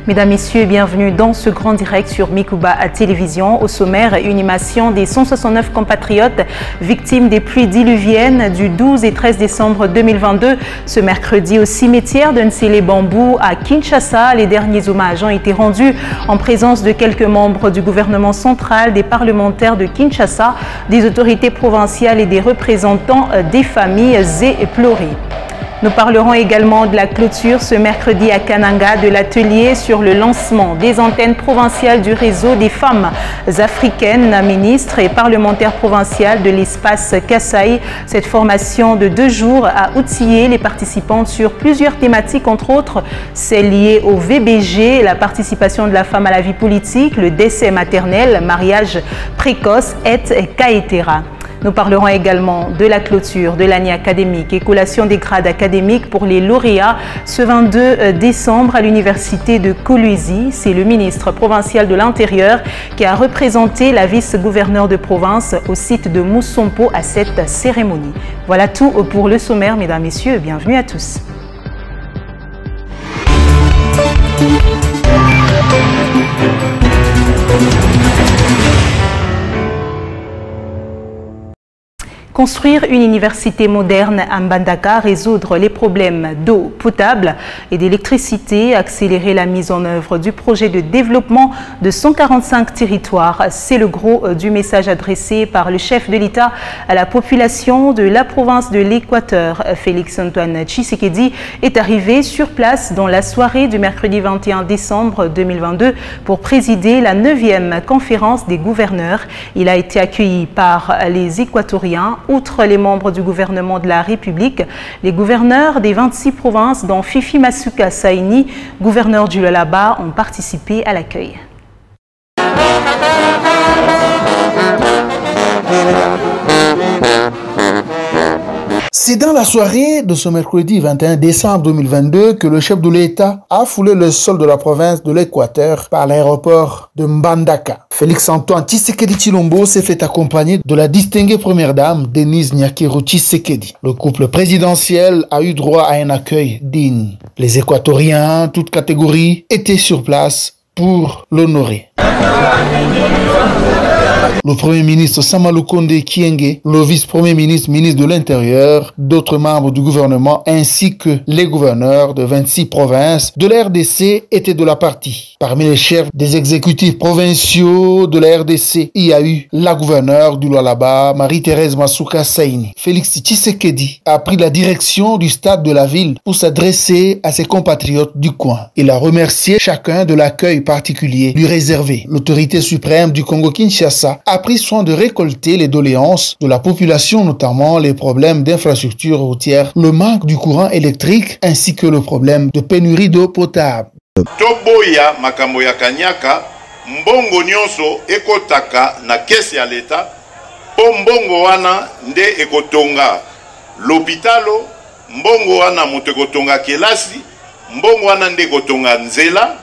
Mesdames, Messieurs, bienvenue dans ce grand direct sur Mikuba Télévision. Au sommaire, une inhumation des 169 compatriotes victimes des pluies diluviennes du 12 et 13 décembre 2022. Ce mercredi, au cimetière de Nsele-Bambou à Kinshasa, les derniers hommages ont été rendus en présence de quelques membres du gouvernement central, des parlementaires de Kinshasa, des autorités provinciales et des représentants des familles éplorées. Nous parlerons également de la clôture ce mercredi à Kananga de l'atelier sur le lancement des antennes provinciales du réseau des femmes africaines, ministres et parlementaires provinciales de l'espace Kasaï. Cette formation de 2 jours a outillé les participantes sur plusieurs thématiques, entre autres celles liées au VBG, la participation de la femme à la vie politique, le décès maternel, mariage précoce, etc. Nous parlerons également de la clôture de l'année académique et collation des grades académiques pour les lauréats ce 22 décembre à l'université de Kolwezi. C'est le ministre provincial de l'Intérieur qui a représenté la vice-gouverneure de province au site de Moussompo à cette cérémonie. Voilà tout pour le sommaire, mesdames, messieurs. Bienvenue à tous. Construire une université moderne à Mbandaka, résoudre les problèmes d'eau potable et d'électricité, accélérer la mise en œuvre du projet de développement de 145 territoires. C'est le gros du message adressé par le chef de l'État à la population de la province de l'Équateur. Félix-Antoine Tshisekedi est arrivé sur place dans la soirée du mercredi 21 décembre 2022 pour présider la 9e conférence des gouverneurs. Il a été accueilli par les Équatoriens. Outre les membres du gouvernement de la République, les gouverneurs des 26 provinces, dont Fifi Masuka Saini, gouverneur du Lualaba, ont participé à l'accueil. C'est dans la soirée de ce mercredi 21 décembre 2022 que le chef de l'État a foulé le sol de la province de l'Équateur par l'aéroport de Mbandaka. Félix-Antoine Tshisekedi Tshilombo s'est fait accompagner de la distinguée première dame Denise Nyakero Tshisekedi. Le couple présidentiel a eu droit à un accueil digne. Les Équatoriens, toutes catégories, étaient sur place pour l'honorer. Le Premier ministre Samalou Konde Kyenge, le vice-premier ministre, ministre de l'Intérieur, d'autres membres du gouvernement ainsi que les gouverneurs de 26 provinces de la RDC étaient de la partie. Parmi les chefs des exécutifs provinciaux de la RDC, il y a eu la gouverneure du Lualaba, Marie-Thérèse Masuka Saini. Félix Tshisekedi a pris la direction du stade de la ville pour s'adresser à ses compatriotes du coin. Il a remercié chacun de l'accueil particulier lui réservé. L'autorité suprême du Congo-Kinshasa a pris soin de récolter les doléances de la population, notamment les problèmes d'infrastructures routières, le manque du courant électrique ainsi que le problème de pénurie d'eau potable. Toboya makambo ya kanyaka mbongo nyonso ekotaka na kesi ya leta po mbongo wana nde ekotonga l'hôpitalo, mbongo wana moto ekotonga kelasi, mbongo wana nde ekotonga nzela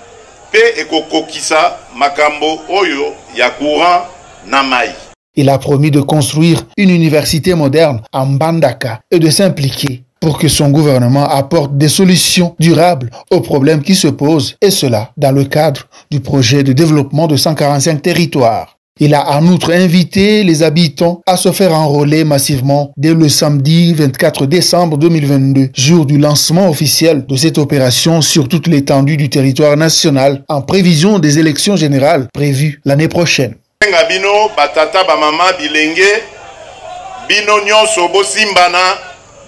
pe ekokokisa makambo oyo ya courant na mai. Il a promis de construire une université moderne à Mbandaka et de s'impliquer pour que son gouvernement apporte des solutions durables aux problèmes qui se posent, et cela dans le cadre du projet de développement de 145 territoires. Il a en outre invité les habitants à se faire enrôler massivement dès le samedi 24 décembre 2022, jour du lancement officiel de cette opération sur toute l'étendue du territoire national, en prévision des élections générales prévues l'année prochaine. Bino batata ba mama bilenge bino nyonso bosimbana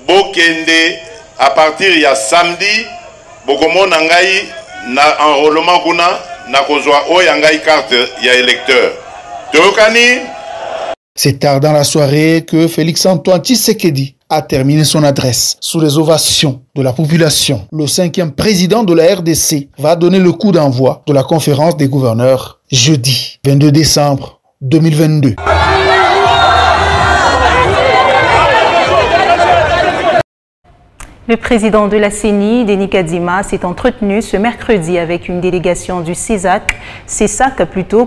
bokende à partir ya samedi bokomona ngai na enrôlement kuna na kozwa oya ngai carte ya électeur. Tokani. C'est tard dans la soirée que Félix-Antoine Tshisekedi a terminé son adresse sous les ovations de la population. Le 5e président de la RDC va donner le coup d'envoi de la conférence des gouverneurs jeudi 22 décembre 2022. Le président de la CENI, Denis Kadima, s'est entretenu ce mercredi avec une délégation du CESAC,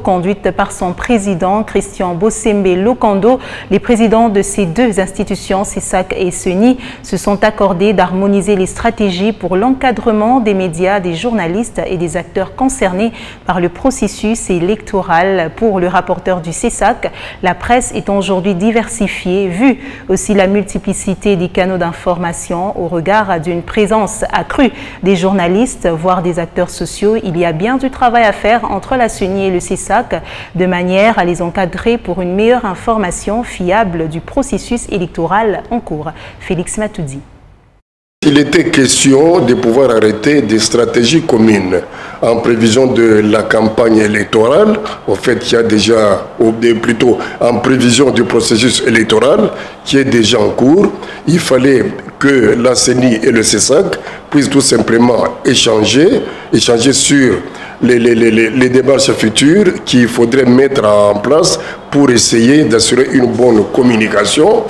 conduite par son président Christian Bossembe Lokando. Les présidents de ces deux institutions, CESAC et CENI, se sont accordés d'harmoniser les stratégies pour l'encadrement des médias, des journalistes et des acteurs concernés par le processus électoral. Pour le rapporteur du CESAC, la presse est aujourd'hui diversifiée, vu aussi la multiplicité des canaux d'information au regard d'une présence accrue des journalistes, voire des acteurs sociaux. Il y a bien du travail à faire entre la CENI et le CESAC, de manière à les encadrer pour une meilleure information fiable du processus électoral en cours. Félix Matoudi. Il était question de pouvoir arrêter des stratégies communes en prévision de la campagne électorale. En fait, il y a déjà, ou plutôt en prévision du processus électoral qui est déjà en cours. Il fallait que la CENI et le CESAC puissent tout simplement échanger sur les démarches futures qu'il faudrait mettre en place pour essayer d'assurer une bonne communication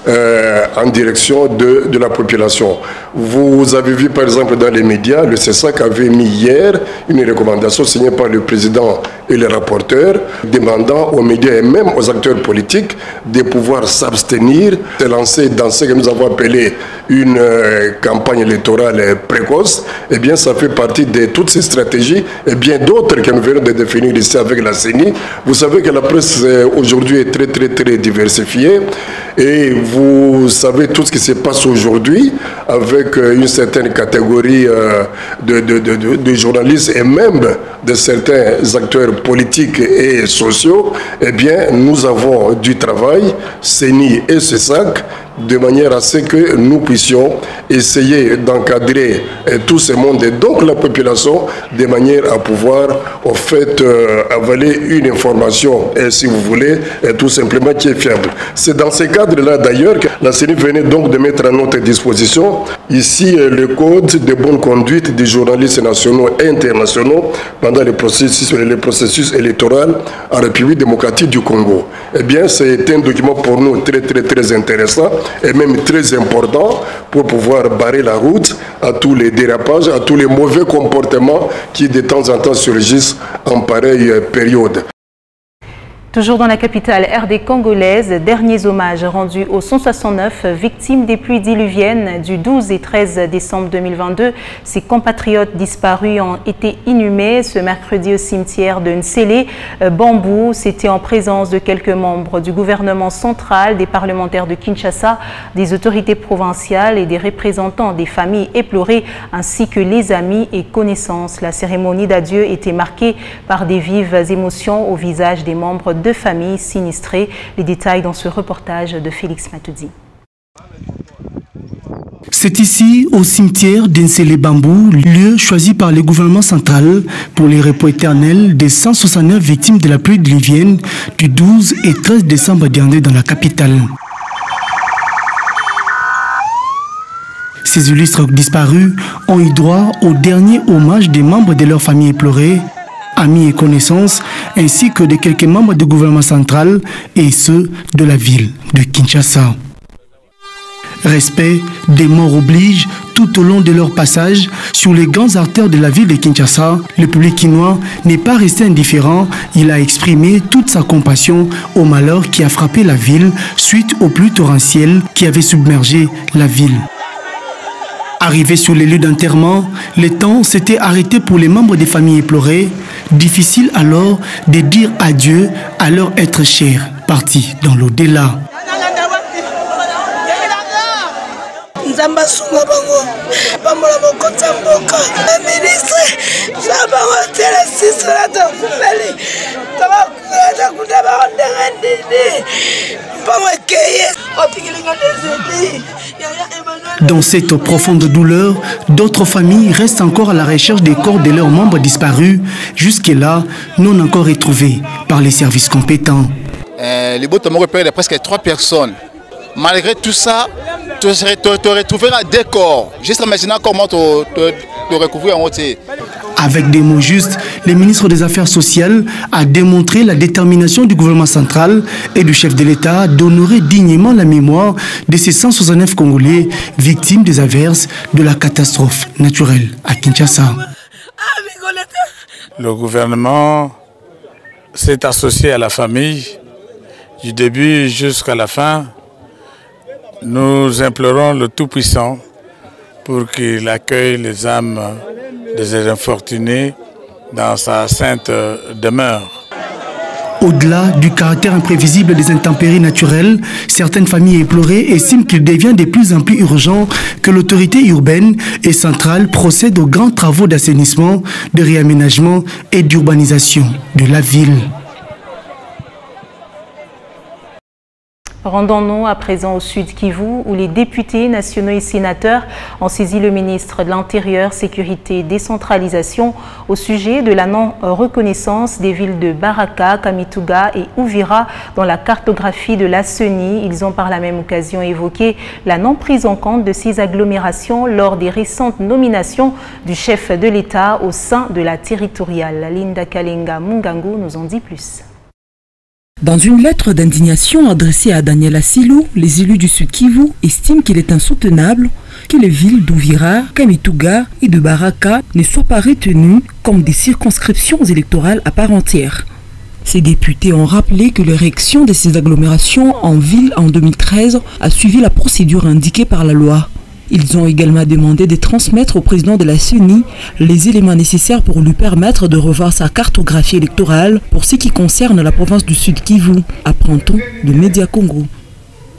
en direction de la population. Vous avez vu par exemple dans les médias, le CESAC avait mis hier une recommandation signée par le président et le rapporteur demandant aux médias et même aux acteurs politiques de pouvoir s'abstenir, de lancer dans ce que nous avons appelé une campagne électorale précoce. Eh bien, ça fait partie de toutes ces stratégies et bien d'autres que nous venons de définir ici avec la CENI. Vous savez que la presse aujourd'hui est très diversifiée et vous savez tout ce qui se passe aujourd'hui avec une certaine catégorie de journalistes et même de certains acteurs politiques et sociaux. Eh bien, nous avons du travail, CENI et CESAC, de manière à ce que nous puissions essayer d'encadrer tout ce monde et donc la population de manière à pouvoir en fait avaler une information, si vous voulez, tout simplement qui est fiable. C'est dans ce cadre-là d'ailleurs que la CENI venait donc de mettre à notre disposition ici le code de bonne conduite des journalistes nationaux et internationaux pendant le processus électoral en République démocratique du Congo. Eh bien, c'est un document pour nous très intéressant et même très important pour pouvoir barrer la route à tous les dérapages, à tous les mauvais comportements qui de temps en temps surgissent en pareille période. Toujours dans la capitale RD congolaise, derniers hommages rendus aux 169 victimes des pluies diluviennes du 12 et 13 décembre 2022. Ces compatriotes disparus ont été inhumés ce mercredi au cimetière de Nsele Bambou. C'était en présence de quelques membres du gouvernement central, des parlementaires de Kinshasa, des autorités provinciales et des représentants des familles éplorées, ainsi que les amis et connaissances. La cérémonie d'adieu était marquée par des vives émotions au visage des membres de familles sinistrées. Les détails dans ce reportage de Félix Matoudi. C'est ici, au cimetière d'Nsele Bambou, lieu choisi par le gouvernement central pour les repos éternels des 169 victimes de la pluie diluvienne du 12 et 13 décembre dernier dans la capitale. Ces illustres disparus ont eu droit au dernier hommage des membres de leur famille éplorée, amis et connaissances, ainsi que de quelques membres du gouvernement central et ceux de la ville de Kinshasa. Respect des morts oblige tout au long de leur passage sur les grandes artères de la ville de Kinshasa. Le public kinois n'est pas resté indifférent. Il a exprimé toute sa compassion au malheur qui a frappé la ville suite aux pluies torrentielles qui avaient submergé la ville. Arrivé sur les lieux d'enterrement, le temps s'était arrêté pour les membres des familles éplorées. Difficile alors de dire adieu à leur être cher, partis dans l'au-delà. Dans cette profonde douleur, d'autres familles restent encore à la recherche des corps de leurs membres disparus, jusque-là non encore retrouvés par les services compétents. Les bâtiments repèrent presque 3 personnes. Malgré tout ça, tu retrouveras des corps. Juste maintenant comment te recouvrir en haut. Avec des mots justes, Le ministre des Affaires sociales a démontré la détermination du gouvernement central et du chef de l'État d'honorer dignement la mémoire de ces 169 Congolais victimes des averses de la catastrophe naturelle à Kinshasa. Le gouvernement s'est associé à la famille du début jusqu'à la fin. Nous implorons le Tout-Puissant pour qu'il accueille les âmes des infortunés dans sa sainte demeure. Au-delà du caractère imprévisible des intempéries naturelles, certaines familles éplorées estiment qu'il devient de plus en plus urgent que l'autorité urbaine et centrale procède aux grands travaux d'assainissement, de réaménagement et d'urbanisation de la ville. Rendons-nous à présent au Sud Kivu, où les députés nationaux et sénateurs ont saisi le ministre de l'Intérieur, Sécurité et Décentralisation au sujet de la non-reconnaissance des villes de Baraka, Kamituga et Uvira dans la cartographie de la CENI. Ils ont par la même occasion évoqué la non-prise en compte de ces agglomérations lors des récentes nominations du chef de l'État au sein de la territoriale. Linda Kalenga Mungangu nous en dit plus. Dans une lettre d'indignation adressée à Daniel Assilou, les élus du Sud Kivu estiment qu'il est insoutenable que les villes d'Uvira, Kamituga et de Baraka ne soient pas retenues comme des circonscriptions électorales à part entière. Ces députés ont rappelé que l'érection de ces agglomérations en ville en 2013 a suivi la procédure indiquée par la loi. Ils ont également demandé de transmettre au président de la CENI les éléments nécessaires pour lui permettre de revoir sa cartographie électorale pour ce qui concerne la province du Sud Kivu, apprend-on de Média Congo.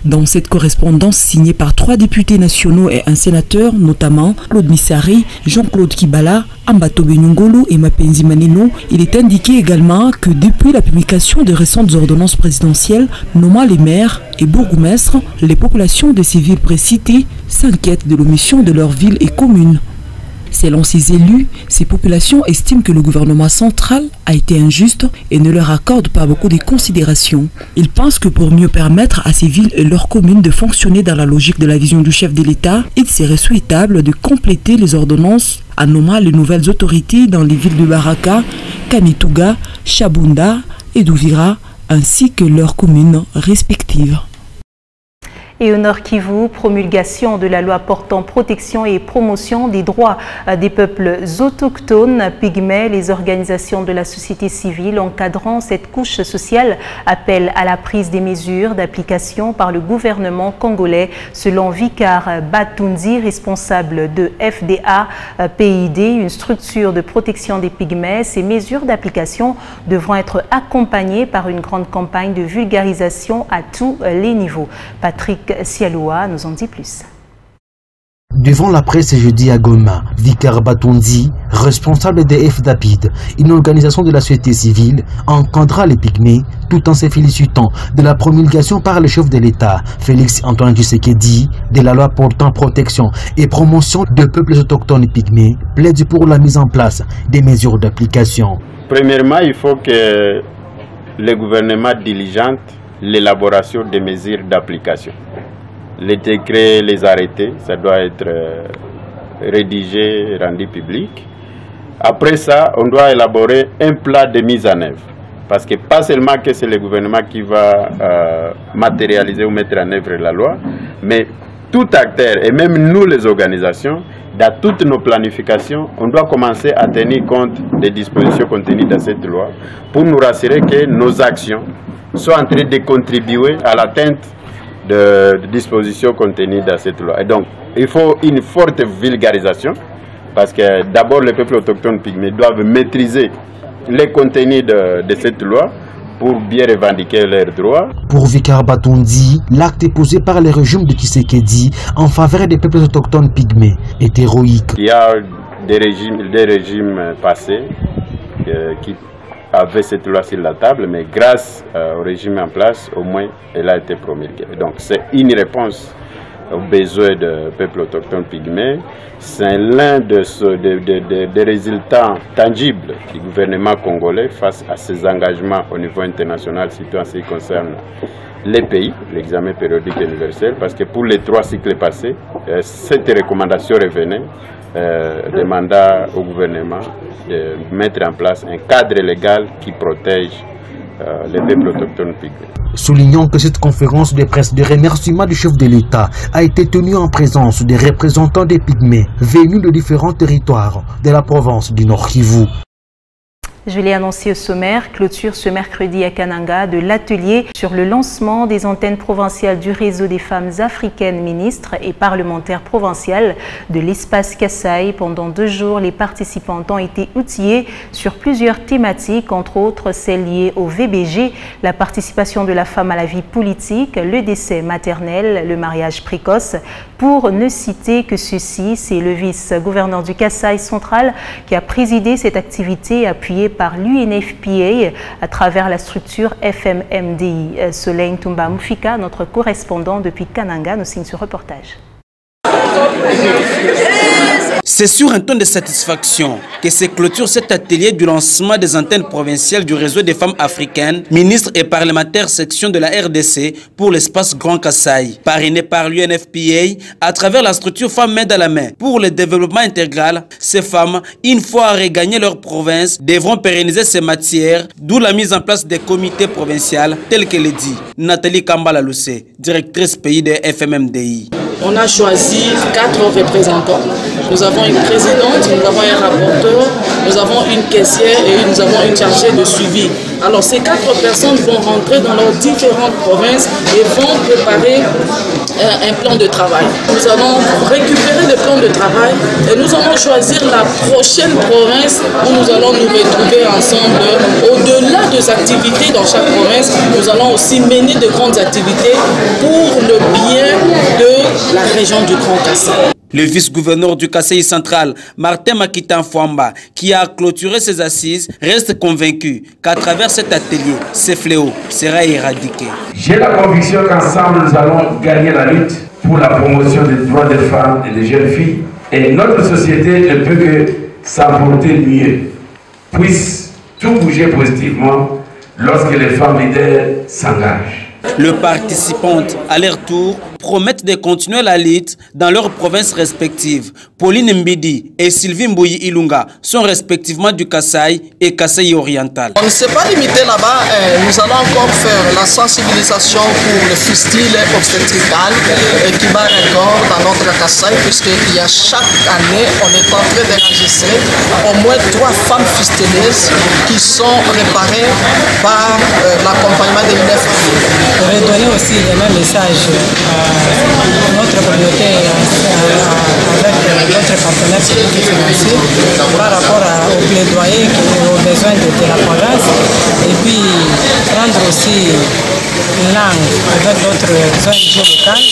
Dans cette correspondance signée par 3 députés nationaux et un sénateur, notamment Claude Missari, Jean-Claude Kibala, Ambato Benyongolo et Mapenzi Maneno, il est indiqué également que depuis la publication de récentes ordonnances présidentielles nommant les maires et bourgmestres, les populations de ces villes précitées s'inquiètent de l'omission de leurs villes et communes. Selon ces élus, ces populations estiment que le gouvernement central a été injuste et ne leur accorde pas beaucoup de considération. Ils pensent que pour mieux permettre à ces villes et leurs communes de fonctionner dans la logique de la vision du chef de l'État, il serait souhaitable de compléter les ordonnances en nommant les nouvelles autorités dans les villes de Baraka, Kamituga, Chabunda et d'Uvira, ainsi que leurs communes respectives. Et au Nord Kivu, promulgation de la loi portant protection et promotion des droits des peuples autochtones, pygmées, les organisations de la société civile encadrant cette couche sociale appellent à la prise des mesures d'application par le gouvernement congolais, selon Vikar Batunzi, responsable de FDA PID, une structure de protection des pygmées. Ces mesures d'application devront être accompagnées par une grande campagne de vulgarisation à tous les niveaux. Patrick Sialoua nous en dit plus. Devant la presse jeudi à Goma, Vikar Batunzi, responsable de FDAPID, une organisation de la société civile, encadra les pygmées tout en se félicitant de la promulgation par le chef de l'État, Félix Antoine Tshisekedi, de la loi portant protection et promotion de peuples autochtones pygmées, plaide pour la mise en place des mesures d'application. Premièrement, il faut que le gouvernement diligente l'élaboration des mesures d'application. Les décrets, les arrêtés, ça doit être rédigé et rendu public. Après ça, on doit élaborer un plan de mise en œuvre. Parce que pas seulement que c'est le gouvernement qui va matérialiser ou mettre en œuvre la loi, mais tout acteur, et même nous les organisations, dans toutes nos planifications, on doit commencer à tenir compte des dispositions contenues dans cette loi pour nous rassurer que nos actions soient en train de contribuer à l'atteinte de dispositions contenues dans cette loi. Et donc, il faut une forte vulgarisation, parce que d'abord, les peuples autochtones pygmées doivent maîtriser les contenus de cette loi pour bien revendiquer leurs droits. Pour Vikar Batunzi, l'acte posé par le régime de Tshisekedi en faveur des peuples autochtones pygmées est héroïque. Il y a des régimes passés qui avait cette loi sur la table, mais grâce au régime en place, au moins, elle a été promulguée. Donc c'est une réponse aux besoins des peuples autochtones pygmées. C'est l'un des résultats tangibles du gouvernement congolais face à ses engagements au niveau international, surtout en ce qui concerne les pays, l'examen périodique universel, parce que pour les 3 cycles passés, cette recommandation revenait mandat au gouvernement de mettre en place un cadre légal qui protège les peuples autochtones pygmées. Soulignons que cette conférence de presse de remerciement du chef de l'État a été tenue en présence des représentants des Pygmées venus de différents territoires de la province du Nord Kivu. Je l'ai annoncé au sommaire, clôture ce mercredi à Kananga de l'atelier sur le lancement des antennes provinciales du réseau des femmes africaines ministres et parlementaires provinciales de l'espace Kasaï. Pendant 2 jours, les participants ont été outillés sur plusieurs thématiques, entre autres celles liées au VBG, la participation de la femme à la vie politique, le décès maternel, le mariage précoce. Pour ne citer que ceci, c'est le vice-gouverneur du Kasaï central qui a présidé cette activité appuyée par l'UNFPA à travers la structure FMMDI. Soleil Toumba Moufika, notre correspondant depuis Kananga, nous signe ce reportage. C'est sur un ton de satisfaction que se clôture cet atelier du lancement des antennes provinciales du réseau des femmes africaines, ministres et parlementaires section de la RDC pour l'espace Grand Kasaï, parrainé par l'UNFPA à travers la structure Femmes Main dans la Main. Pour le développement intégral, ces femmes, une fois regagné leur province, devront pérenniser ces matières, d'où la mise en place des comités provinciaux, tels que le dit Nathalie Kambala-Loussé, directrice pays de FMMDI. On a choisi 4 représentants. Nous avons une présidente, nous avons un rapporteur, nous avons une caissière et nous avons une chargée de suivi. Alors ces 4 personnes vont rentrer dans leurs différentes provinces et vont préparer un plan de travail. Nous allons récupérer le plan de travail et nous allons choisir la prochaine province où nous allons nous retrouver ensemble. Au-delà des activités dans chaque province, nous allons aussi mener de grandes activités pour le bien de la région du Grand Kasaï. Le vice-gouverneur du Kasaï central, Martin Makita Fouamba, qui a clôturé ses assises, reste convaincu qu'à travers cet atelier, ce fléau sera éradiqué. J'ai la conviction qu'ensemble, nous allons gagner la lutte pour la promotion des droits des femmes et des jeunes filles. Et notre société ne peut que s'apporter mieux, puisse tout bouger positivement lorsque les femmes leaders s'engagent. Les participantes, à leur tour, promettent de continuer la lutte dans leurs provinces respectives. Pauline Mbidi et Sylvie Mbouyi Ilunga sont respectivement du Kasaï et Kasaï oriental. On ne s'est pas limité là-bas, nous allons encore faire la sensibilisation pour le fistule obstétrical qui bat encore dans notre Kasaï, puisqu'il y a chaque année, on est en train d'enregistrer au moins 3 femmes fistuleuses qui sont réparées par l'accompagnement de l'UNFPA. Redonner aussi le même message à notre communauté avec notre partenaire financier par rapport au plaidoyer aux besoins de la province et puis prendre aussi langue avec d'autres ONG locales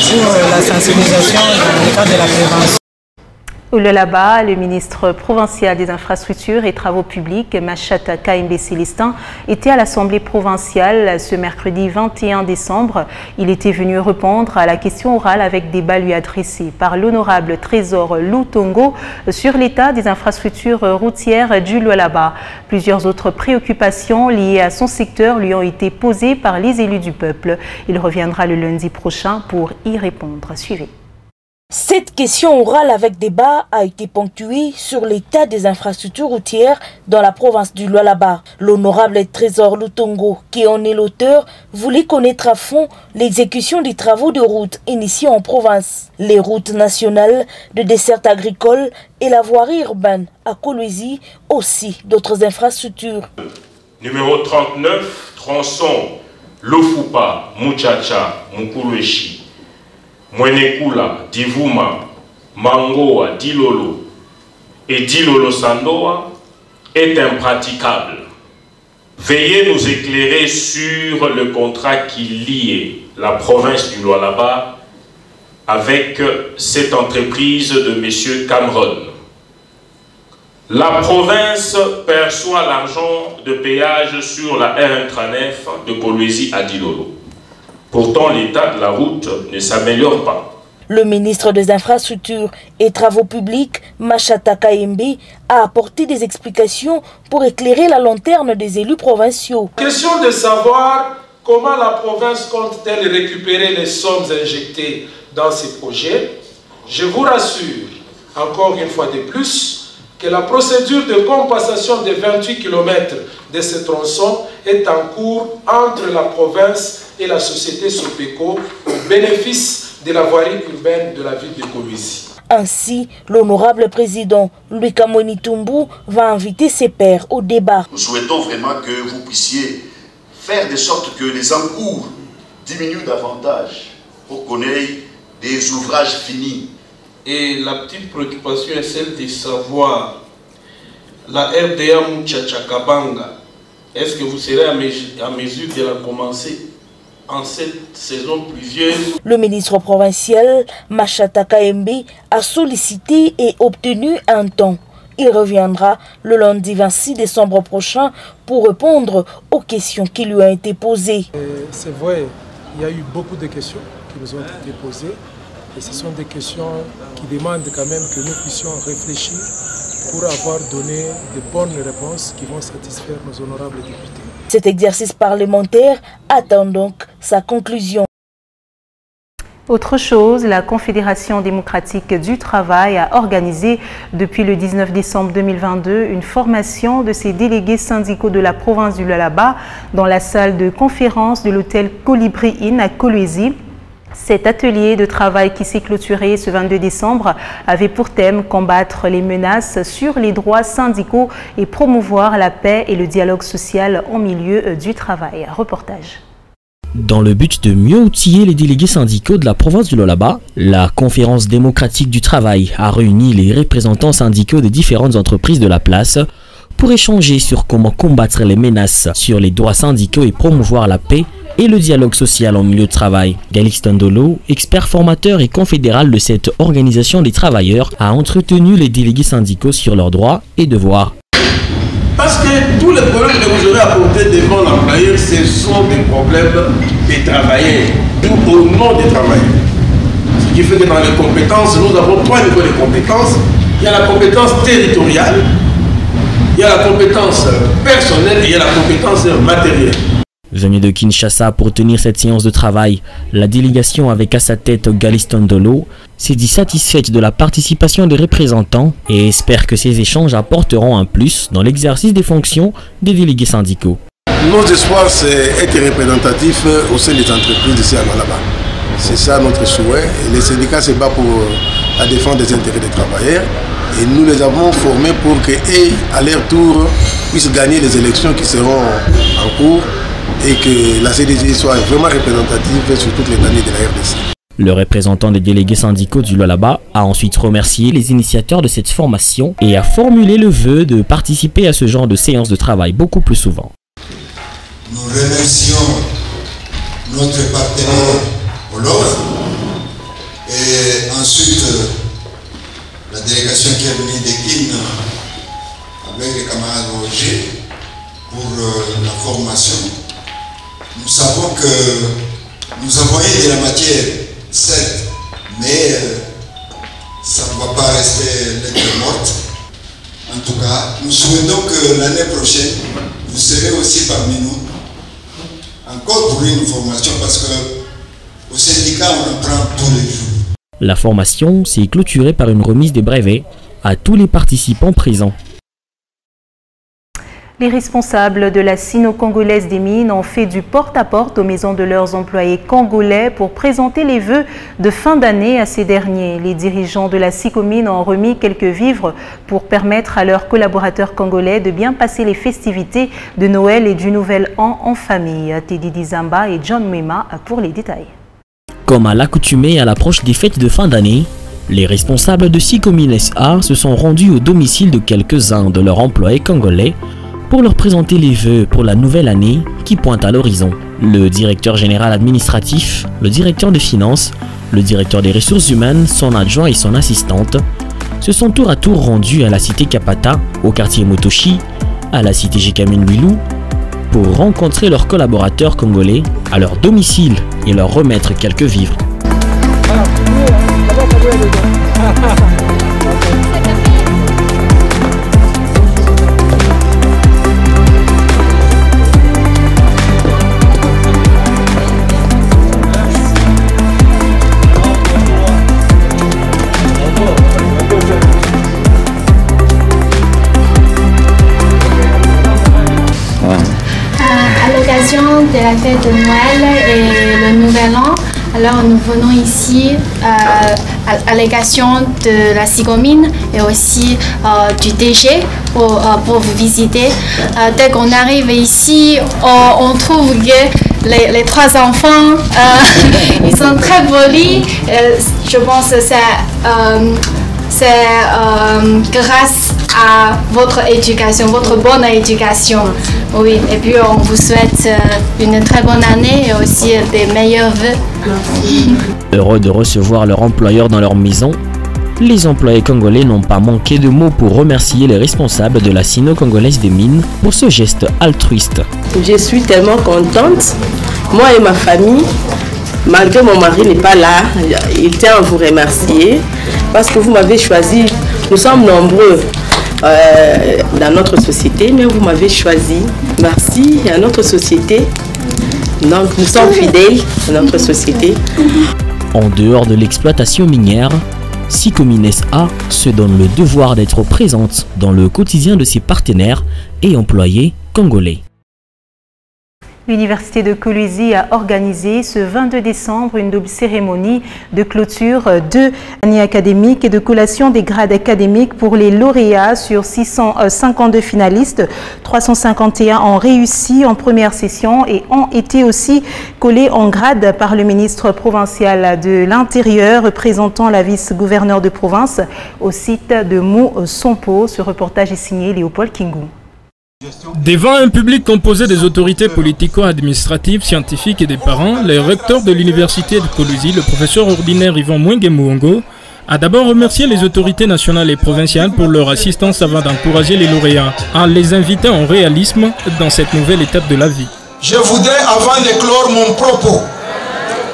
pour la sensibilisation dans le cadre de la prévention. Là-bas, le ministre provincial des infrastructures et travaux publics, Machata Kaimbe Célestin, était à l'Assemblée provinciale ce mercredi 21 décembre. Il était venu répondre à la question orale avec débat lui adressé par l'honorable Trésor Lutongo sur l'état des infrastructures routières du Lualaba. Plusieurs autres préoccupations liées à son secteur lui ont été posées par les élus du peuple. Il reviendra le lundi prochain pour y répondre. Suivez. Cette question orale avec débat a été ponctuée sur l'état des infrastructures routières dans la province du Lualaba. L'honorable Trésor Lutongo, qui en est l'auteur, voulait connaître à fond l'exécution des travaux de route initiés en province. Les routes nationales de dessert agricole et la voirie urbaine à Kolwezi, aussi d'autres infrastructures. Numéro 39, tronçon Lofupa, Muchacha, Mukurueshi. Mwenekula, Divuma, Mangoa, Dilolo et Dilolo Sandoa est impraticable. Veuillez nous éclairer sur le contrat qui liait la province du Lualaba avec cette entreprise de M. Cameron. La province perçoit l'argent de péage sur la R139 de Kolwezi à Dilolo. Pourtant, l'état de la route ne s'améliore pas. Le ministre des Infrastructures et Travaux publics, Machata Kaimbe, a apporté des explications pour éclairer la lanterne des élus provinciaux. Question de savoir comment la province compte-t-elle récupérer les sommes injectées dans ces projets. Je vous rassure, encore une fois de plus, que la procédure de compensation des 28 km de ce tronçon est en cours entre la province et la société Sopeco au bénéfice de la voirie urbaine de la ville de Kolwezi. Ainsi, l'honorable président Louis Kamoni Tumbu va inviter ses pairs au débat. Nous souhaitons vraiment que vous puissiez faire de sorte que les encours diminuent davantage pour qu'on ait des ouvrages finis. Et la petite préoccupation est celle de savoir la RDA Muchacha Kabanga. Est-ce que vous serez à mesure de la commencer en cette saison pluvieuse? Le ministre provincial Machata Kaembe a sollicité et obtenu un temps. Il reviendra le lundi 26 décembre prochain pour répondre aux questions qui lui ont été posées. C'est vrai, il y a eu beaucoup de questions qui nous ont été posées. Et ce sont des questions qui demandent quand même que nous puissions réfléchir pour avoir donné de bonnes réponses qui vont satisfaire nos honorables députés. Cet exercice parlementaire attend donc sa conclusion. Autre chose, la Confédération démocratique du travail a organisé depuis le 19 décembre 2022 une formation de ses délégués syndicaux de la province du Lualaba dans la salle de conférence de l'hôtel Colibri Inn à Kolwezi. Cet atelier de travail qui s'est clôturé ce 22 décembre avait pour thème combattre les menaces sur les droits syndicaux et promouvoir la paix et le dialogue social en milieu du travail. Reportage. Dans le but de mieux outiller les délégués syndicaux de la province du Lualaba, la Conférence démocratique du travail a réuni les représentants syndicaux des différentes entreprises de la place pour échanger sur comment combattre les menaces sur les droits syndicaux et promouvoir la paix et le dialogue social en milieu de travail. Galix Tondolo, expert formateur et confédéral de cette organisation des travailleurs, a entretenu les délégués syndicaux sur leurs droits et devoirs. Parce que tous les problèmes que vous aurez apportés devant l'employeur, ce sont des problèmes des travailleurs, tout au nom des travailleurs. Ce qui fait que dans les compétences, nous avons trois niveaux de compétences. Il y a la compétence territoriale, il y a la compétence personnelle et il y a la compétence matérielle. Venu de Kinshasa pour tenir cette séance de travail, la délégation avec à sa tête Galix Tondolo s'est dit satisfaite de la participation des représentants et espère que ces échanges apporteront un plus dans l'exercice des fonctions des délégués syndicaux. Nos espoirs, c'est être représentatif au sein des entreprises ici à Lualaba. C'est ça notre souhait. Et les syndicats se battent pour la défense des intérêts des travailleurs. Et nous les avons formés pour qu'à leur tour puissent gagner les élections qui seront en cours et que la CDG soit vraiment représentative sur toutes les années de la RDC. Le représentant des délégués syndicaux du Lualaba a ensuite remercié les initiateurs de cette formation et a formulé le vœu de participer à ce genre de séances de travail beaucoup plus souvent. Nous remercions notre partenaire Olof et ensuite la délégation qui est venue de Kin avec les camarades Roger pour la formation. Nous savons que nous envoyons de la matière, certes, mais ça ne va pas rester lettre morte. En tout cas, nous souhaitons que l'année prochaine, vous serez aussi parmi nous, encore pour une formation, parce qu'au syndicat, on apprend tous les jours. La formation s'est clôturée par une remise des brevets à tous les participants présents. Les responsables de la Sino-Congolaise des mines ont fait du porte-à-porte aux maisons de leurs employés congolais pour présenter les vœux de fin d'année à ces derniers. Les dirigeants de la SICOMINE ont remis quelques vivres pour permettre à leurs collaborateurs congolais de bien passer les festivités de Noël et du Nouvel An en famille. Teddy Dizamba et John Mema pour les détails. Comme à l'accoutumée à l'approche des fêtes de fin d'année, les responsables de SICOMINE SA se sont rendus au domicile de quelques-uns de leurs employés congolais pour leur présenter les vœux pour la nouvelle année qui pointe à l'horizon. Le directeur général administratif, le directeur des finances, le directeur des ressources humaines, son adjoint et son assistante se sont tour à tour rendus à la cité Kapata, au quartier Motoshi, à la cité Jekamin Wilou, pour rencontrer leurs collaborateurs congolais à leur domicile et leur remettre quelques vivres. de la fête de Noël et le Nouvel An. Alors nous venons ici à l'égation de la Sigomine et aussi du DG pour vous visiter. Dès qu'on arrive ici, on trouve que les trois enfants, ils sont très polis. Je pense que c'est grâce à votre éducation, votre bonne éducation. Oui, et puis on vous souhaite une très bonne année et aussi des meilleurs vœux. Heureux de recevoir leur employeur dans leur maison, les employés congolais n'ont pas manqué de mots pour remercier les responsables de la Sino-Congolaise des Mines pour ce geste altruiste. Je suis tellement contente, moi et ma famille, malgré mon mari n'est pas là, il tient à vous remercier parce que vous m'avez choisi. Nous sommes nombreux dans notre société, mais vous m'avez choisi. Merci à notre société. Donc nous sommes fidèles à notre société. En dehors de l'exploitation minière, Sicomines SA se donne le devoir d'être présente dans le quotidien de ses partenaires et employés congolais. L'Université de Kolwezi a organisé ce 22 décembre une double cérémonie de clôture de l'année académique et de collation des grades académiques pour les lauréats sur 652 finalistes. 351 ont réussi en première session et ont été aussi collés en grade par le ministre provincial de l'Intérieur représentant la vice-gouverneure de province au site de Mou-Sompo. Ce reportage est signé Léopold Kingou. Devant un public composé des autorités politico-administratives, scientifiques et des parents, le recteur de l'université de Kolwezi, le professeur ordinaire Yvan Mwenge Muongo, a d'abord remercié les autorités nationales et provinciales pour leur assistance avant d'encourager les lauréats, en les invitant au réalisme dans cette nouvelle étape de la vie. Je voudrais, avant de clore mon propos,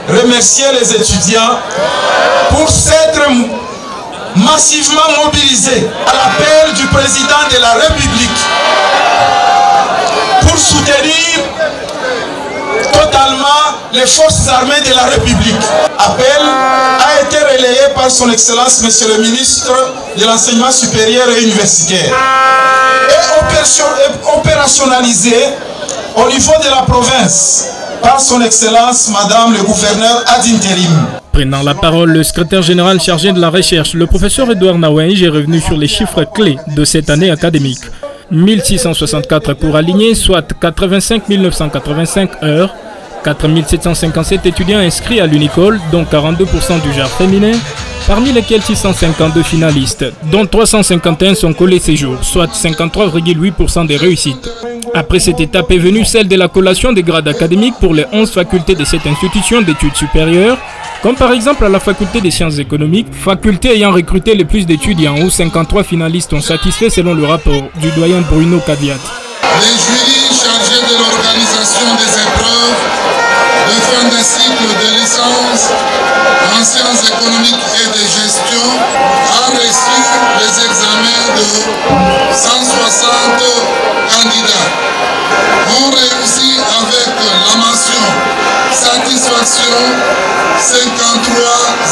remercier les étudiants pour s'être massivement mobilisés à l'appel du président de la République pour soutenir totalement les forces armées de la République. Appel a été relayé par son Excellence Monsieur le ministre de l'Enseignement supérieur et universitaire et opérationnalisé au niveau de la province par son Excellence Madame le gouverneur ad interim. Prenant la parole, le secrétaire général chargé de la recherche, le professeur Edouard Nawenge, est revenu sur les chiffres clés de cette année académique. 1664 cours alignés, soit 85 985 heures, 4757 étudiants inscrits à l'Unicole, dont 42% du genre féminin, parmi lesquels 652 finalistes, dont 351 sont collés séjour, soit 53,8% des réussites. Après cette étape est venue celle de la collation des grades académiques pour les 11 facultés de cette institution d'études supérieures, comme par exemple à la faculté des sciences économiques, faculté ayant recruté le plus d'étudiants où 53 finalistes ont satisfait selon le rapport du doyen Bruno Kadiat. Les jurys chargés de l'organisation des épreuves de fin de cycle de licence en sciences économiques et de gestion a reçu les examens de 160 candidats. On réussit avec la mention satisfaction 53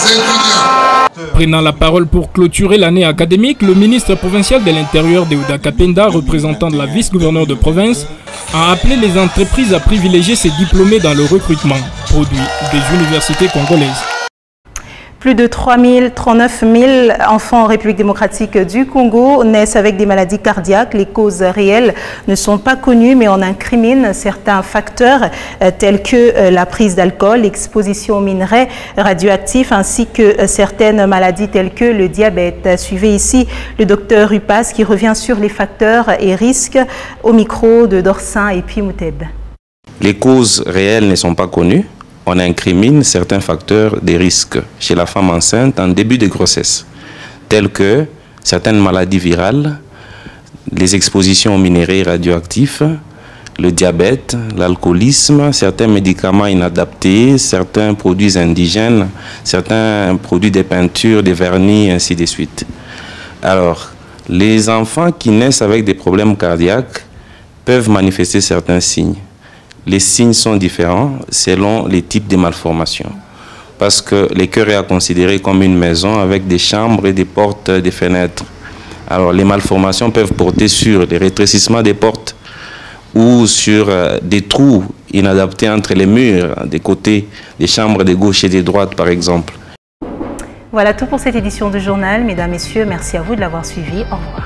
étudiants. Prenant la parole pour clôturer l'année académique, le ministre provincial de l'Intérieur Deouda Kapenda, représentant de la vice-gouverneure de province, a appelé les entreprises à privilégier ces diplômés dans le recrutement, produit des universités congolaises. Plus de 39 000 enfants en République démocratique du Congo naissent avec des maladies cardiaques. Les causes réelles ne sont pas connues, mais on incrimine certains facteurs tels que la prise d'alcool, l'exposition aux minerais radioactifs, ainsi que certaines maladies telles que le diabète. Suivez ici le docteur Rupas qui revient sur les facteurs et risques au micro de Dorsin et puis Mouteb. Les causes réelles ne sont pas connues. On incrimine certains facteurs de risque chez la femme enceinte en début de grossesse, tels que certaines maladies virales, les expositions aux minéraux radioactifs, le diabète, l'alcoolisme, certains médicaments inadaptés, certains produits indigènes, certains produits de peinture, des vernis, ainsi de suite. Alors, les enfants qui naissent avec des problèmes cardiaques peuvent manifester certains signes. Les signes sont différents selon les types de malformations. Parce que le cœur est à considérer comme une maison avec des chambres et des portes, des fenêtres. Alors les malformations peuvent porter sur les rétrécissements des portes ou sur des trous inadaptés entre les murs, des côtés des chambres de gauche et de droite par exemple. Voilà tout pour cette édition du journal. Mesdames, Messieurs, merci à vous de l'avoir suivi. Au revoir.